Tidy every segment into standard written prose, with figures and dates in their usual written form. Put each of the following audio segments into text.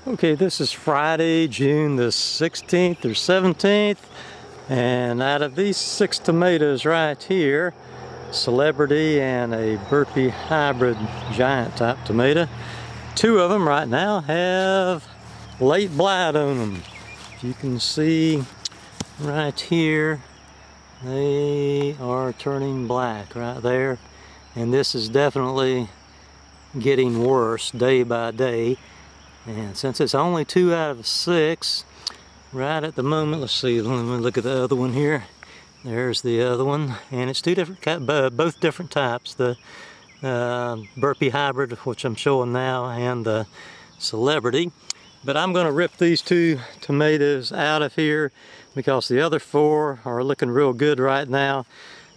Okay, this is Friday, June the 16th or 17th, and out of these 6 tomatoes right here, Celebrity and a Burpee hybrid giant type tomato, 2 of them right now have late blight on them. You can see right here, they are turning black right there, and this is definitely getting worse day by day. And since it's only 2 out of 6 right at the moment, let's see, let me look at the other one here. There's the other one, and it's 2 different, both different types, the Burpee hybrid, which I'm showing now, and the Celebrity. But I'm going to rip these 2 tomatoes out of here because the other 4 are looking real good right now,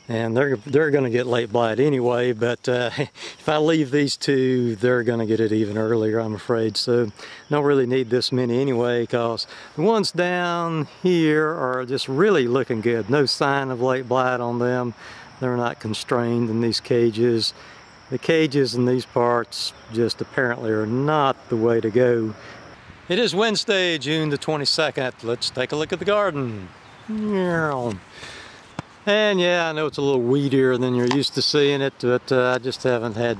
and they're going to get late blight anyway. But if I leave these 2, they're going to get it even earlier, I'm afraid. So don't really need this many anyway, because the ones down here are just really looking good. No sign of late blight on them. They're not constrained in these cages. The cages in these parts just apparently are not the way to go. It is Wednesday, June the 22nd. Let's take a look at the garden. And yeah, I know it's a little weedier than you're used to seeing it, but I just haven't had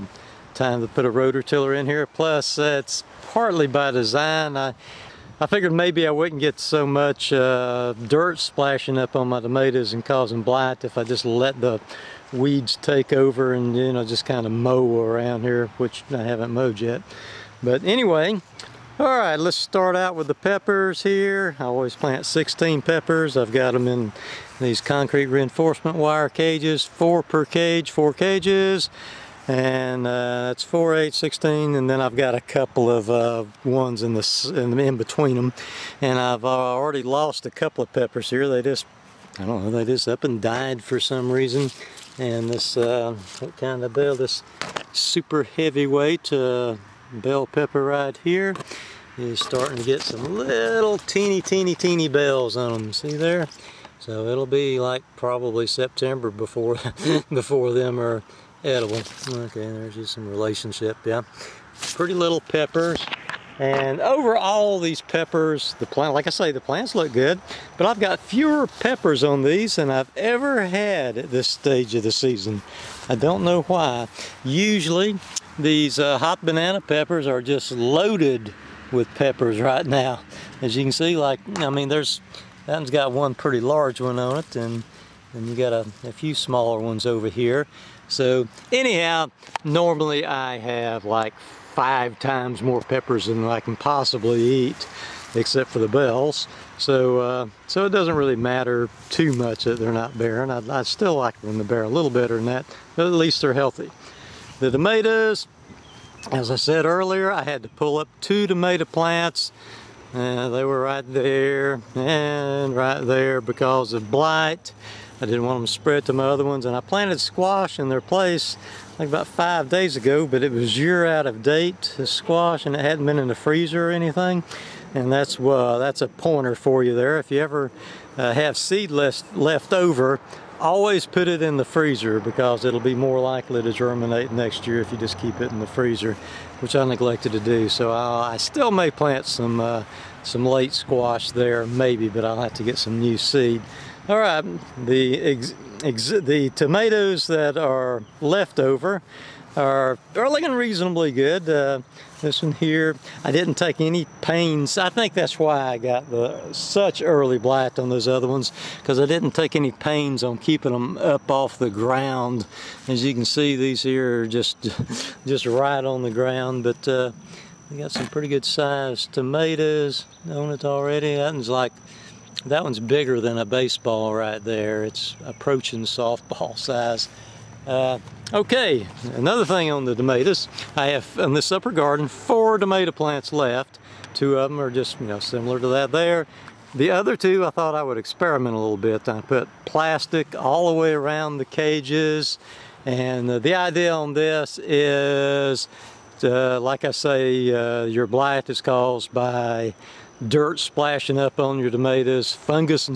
time to put a rototiller in here. Plus, it's partly by design. I figured maybe I wouldn't get so much dirt splashing up on my tomatoes and causing blight if I just let the weeds take over and, you know, just kind of mow around here, which I haven't mowed yet. But anyway, all right, let's start out with the peppers here. I always plant 16 peppers. I've got them in these concrete reinforcement wire cages, 4 per cage, 4 cages, and that's 4, 8, 16, and then I've got a couple of ones in between them, and I've already lost a couple of peppers here. They just, I don't know, they just up and died for some reason. And this, what kind of bell? This super heavyweight bell pepper right here is starting to get some little teeny bells on them. See there? So it'll be like probably September before before them are edible. Okay, there's just some relationship, yeah. Pretty little peppers. And overall, these peppers, the plant, like I say, the plants look good, but I've got fewer peppers on these than I've ever had at this stage of the season. I don't know why. Usually, these hot banana peppers are just loaded with peppers right now. As you can see, like, I mean, that one's got one pretty large one on it, and you got a few smaller ones over here. So anyhow, normally I have like 5 times more peppers than I can possibly eat, except for the bells. So so it doesn't really matter too much that they're not bearing. I still like them to bear a little better than that, but at least they're healthy. The tomatoes, as I said earlier, I had to pull up 2 tomato plants. They were right there and right there because of blight. I didn't want them to spread to my other ones, and I planted squash in their place like about 5 days ago, but it was year out of date, the squash, and it hadn't been in the freezer or anything. And that's a pointer for you there. If you ever have seed left over, always put it in the freezer, because it'll be more likely to germinate next year if you just keep it in the freezer, which I neglected to do. So I still may plant some late squash there, maybe, but I'll have to get some new seed. All right, the tomatoes that are left over are looking reasonably good. This one here, I didn't take any pains. I think that's why I got such early blight on those other ones, because I didn't take any pains on keeping them up off the ground. As you can see, these here are just right on the ground, but we got some pretty good sized tomatoes on it already. That one's bigger than a baseball right there. It's approaching softball size. Okay, another thing on the tomatoes, I have in this upper garden 4 tomato plants left. 2 of them are just, you know, similar to that there. The other 2, I thought I would experiment a little bit. I put plastic all the way around the cages, and the idea on this is, like I say, your blight is caused by dirt splashing up on your tomatoes, fungus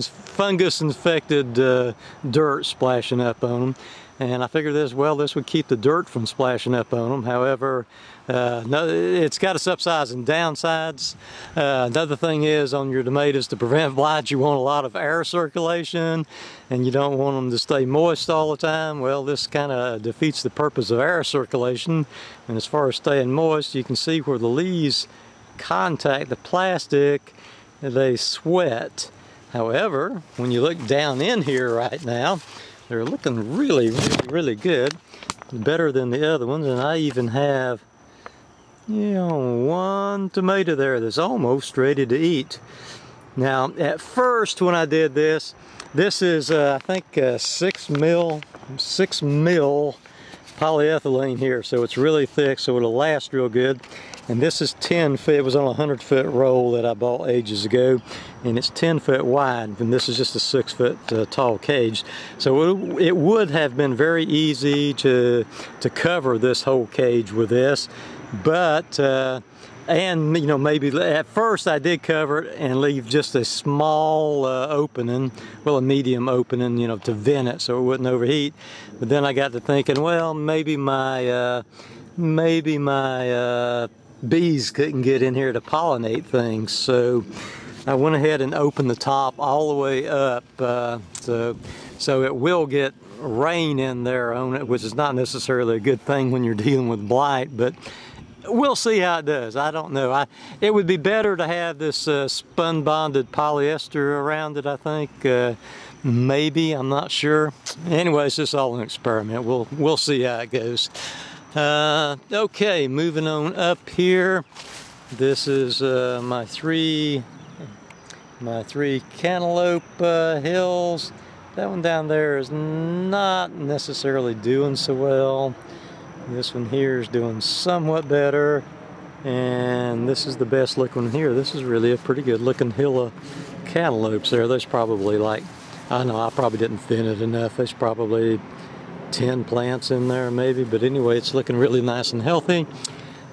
infected dirt splashing up on them. and I figured this would keep the dirt from splashing up on them. However, no, it's got its upsides and downsides. Another thing is on your tomatoes, to prevent blight, you want a lot of air circulation, and you don't want them to stay moist all the time. Well, this kind of defeats the purpose of air circulation. And as far as staying moist, you can see where the leaves contact the plastic, they sweat. However, when you look down in here right now, they're looking really good, better than the other ones. And I even have, you know, one tomato there that's almost ready to eat. Now, at first when I did this, this is I think 6 mil polyethylene here, so it's really thick, so it'll last real good. And this is 10 foot, it was on a 100-foot roll that I bought ages ago, and it's 10 foot wide, and this is just a 6 foot tall cage. So it would have been very easy to cover this whole cage with this, but and you know, maybe at first I did cover it and leave just a small opening, well, a medium opening, you know, to vent it so it wouldn't overheat. But then I got to thinking, well, maybe my bees couldn't get in here to pollinate things, so I went ahead and opened the top all the way up, so it will get rain in there on it, which is not necessarily a good thing when you're dealing with blight, but we'll see how it does. I don't know. It would be better to have this spun bonded polyester around it, I think. Maybe, I'm not sure. Anyway, it's just all an experiment. We'll see how it goes. Okay, moving on up here. This is my three cantaloupe hills. That one down there is not necessarily doing so well. This one here is doing somewhat better, and this is the best looking one here. This is really a pretty good looking hill of cantaloupes there. There's probably, like, I know I probably didn't thin it enough. There's probably 10 plants in there maybe, but anyway, it's looking really nice and healthy.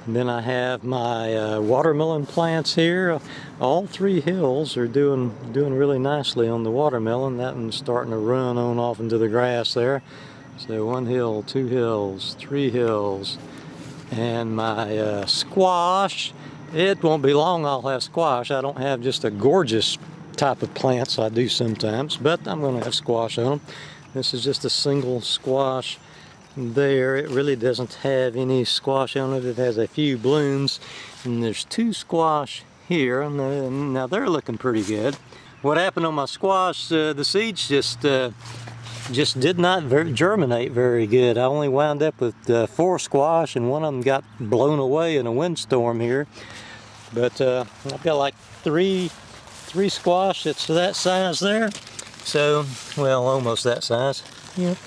And then I have my watermelon plants here. All 3 hills are doing really nicely on the watermelon. That one's starting to run on off into the grass there. So 1 hill, 2 hills, 3 hills. And my squash, it won't be long I'll have squash. I don't have just a gorgeous type of plants I do sometimes, but I'm going to have squash on them. This is just a single squash there. It really doesn't have any squash on it. It has a few blooms, and there's 2 squash here, and now they're looking pretty good. What happened on my squash, the seeds just did not germinate very good. I only wound up with 4 squash, and one of them got blown away in a windstorm here. But I've got like three squash that's that size there. So, well, almost that size. Yep.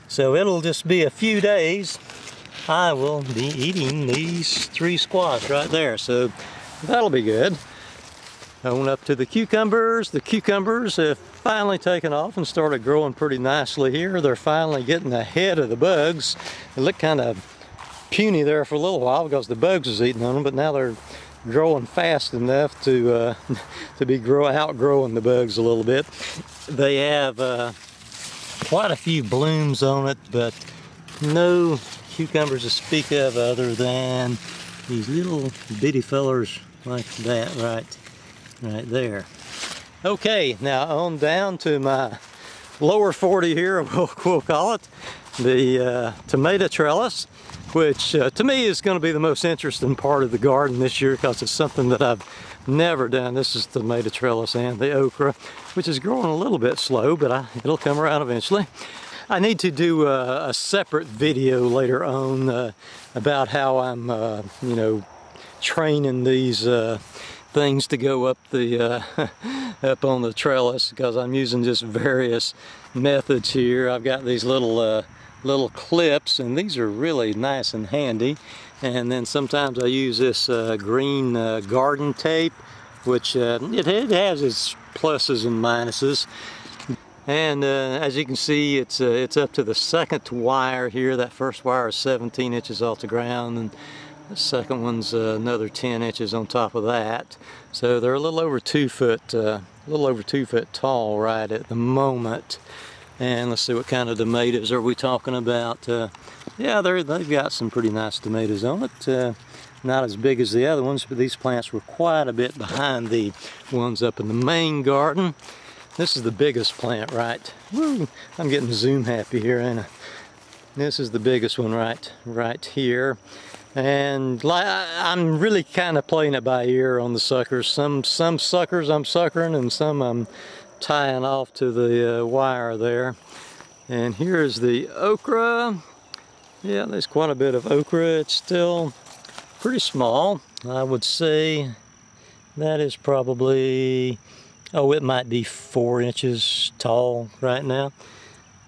So it'll just be a few days. I will be eating these 3 squash right there. So that'll be good. On up to the cucumbers. The cucumbers have finally taken off and started growing pretty nicely here. They're finally getting ahead of the bugs. They looked kind of puny there for a little while because the bugs was eating on them, but now they're growing fast enough to be outgrowing the bugs a little bit. They have quite a few blooms on it, but no cucumbers to speak of other than these little bitty fellers like that right there. Okay, now on down to my lower 40 here, we'll call it, the tomato trellis, which to me is going to be the most interesting part of the garden this year because it's something that I've never done. This is the tomato trellis and the okra, which is growing a little bit slow, but it'll come around eventually. I need to do a separate video later on about how I'm, you know, training these things to go up the up on the trellis, because I'm using just various methods here. I've got these little clips, and these are really nice and handy. And then sometimes I use this green garden tape, which it has its pluses and minuses. And as you can see, it's up to the second wire here. That first wire is 17 inches off the ground, and the second one's another 10 inches on top of that. So they're a little over 2 foot tall right at the moment. And let's see, what kind of tomatoes are we talking about? Yeah, they've got some pretty nice tomatoes on it. Not as big as the other ones, but these plants were quite a bit behind the ones up in the main garden. This is the biggest plant, right? Woo, I'm getting zoom happy here, ain't I? This is the biggest one right here. And I'm really kind of playing it by ear on the suckers. Some suckers I'm suckering, and some I'm tying off to the wire there. And here's the okra. Yeah, there's quite a bit of okra. It's still pretty small. I would say that is probably, oh, it might be 4 inches tall right now.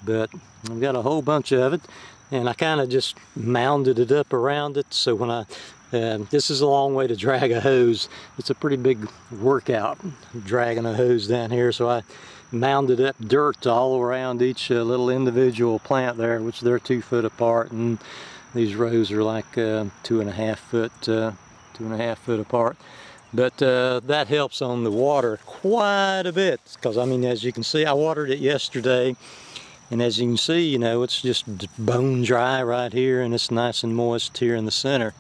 But I've got a whole bunch of it, and I kind of just mounded it up around it. So when this is a long way to drag a hose. It's a pretty big workout dragging a hose down here. So I mounded up dirt all around each little individual plant there, which they're 2 foot apart, and these rows are like 2.5 foot apart. But that helps on the water quite a bit, because I mean, as you can see, I watered it yesterday, and as you can see, you know, it's just bone dry right here, and it's nice and moist here in the center.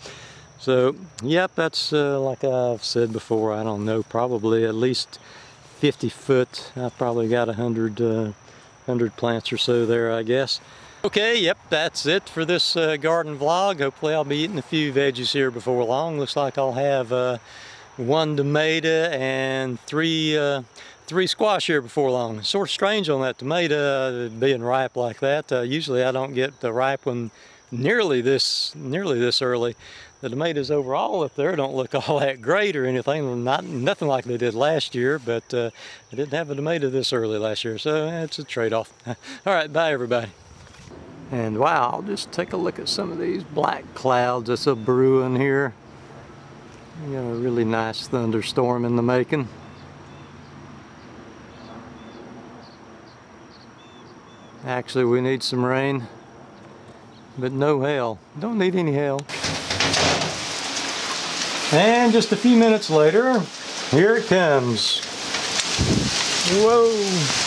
So yep, that's like I've said before, I don't know, probably at least 50 foot. I've probably got 100 plants or so there, I guess. Okay, yep, that's it for this garden vlog. Hopefully I'll be eating a few veggies here before long. Looks like I'll have 1 tomato and 3 squash here before long. It's sort of strange on that tomato being ripe like that. Usually I don't get the ripe one nearly this early. The tomatoes overall up there don't look all that great or anything. Nothing like they did last year, but I didn't have a tomato this early last year, so it's a trade-off. All right, bye everybody. And wow, I'll just take a look at some of these black clouds that's a brewing here. We got a really nice thunderstorm in the making. Actually, we need some rain, but no hail. Don't need any hail. And just a few minutes later, here it comes. Whoa!